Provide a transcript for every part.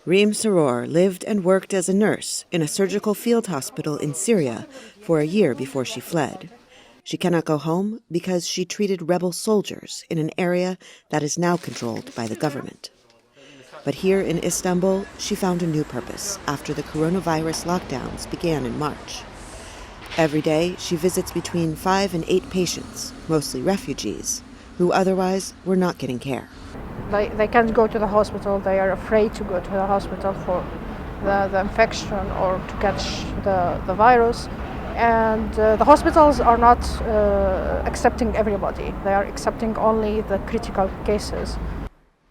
Reem Srour lived and worked as a nurse in a surgical field hospital in Syria for a year before she fled. She cannot go home because she treated rebel soldiers in an area that is now controlled by the government. But here in Istanbul, she found a new purpose after the coronavirus lockdowns began in March. Every day, she visits between 5 and 8 patients, mostly refugees, who otherwise were not getting care. They can't go to the hospital. They are afraid to go to the hospital for the infection or to catch the virus. And the hospitals are not accepting everybody. They are accepting only the critical cases.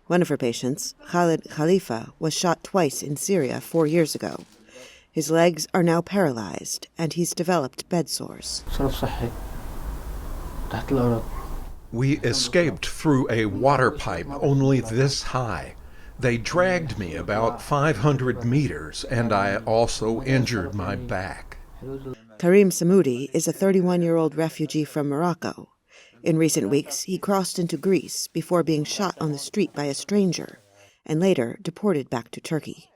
One of her patients, Khalid Khalifa, was shot twice in Syria 4 years ago. His legs are now paralyzed, and he's developed bedsores. We escaped through a water pipe only this high. They dragged me about 500 meters, and I also injured my back. Kareem Sammoudi is a 31-year-old refugee from Morocco. In recent weeks, he crossed into Greece before being shot on the street by a stranger, and later deported back to Turkey.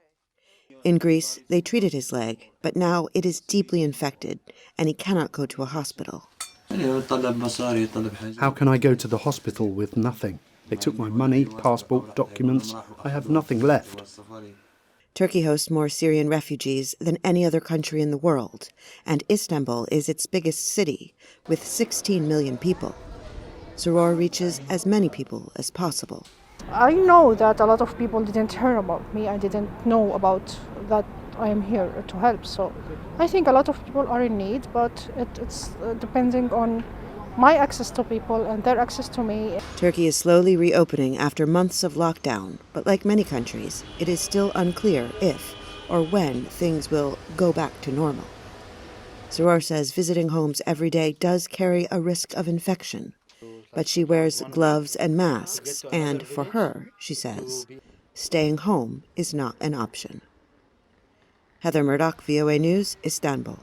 In Greece, they treated his leg, but now it is deeply infected, and he cannot go to a hospital. How can I go to the hospital with nothing? They took my money, passport, documents. I have nothing left. Turkey hosts more Syrian refugees than any other country in the world, and Istanbul is its biggest city, with 16 million people. Srour reaches as many people as possible. I know that a lot of people didn't hear about me. I didn't know about that I am here to help. So I think a lot of people are in need, but it's depending on my access to people and their access to me. Turkey is slowly reopening after months of lockdown, but like many countries, it is still unclear if or when things will go back to normal. Srour says visiting homes every day does carry a risk of infection, but she wears gloves and masks, and for her, she says, staying home is not an option. Heather Murdoch, VOA News, Istanbul.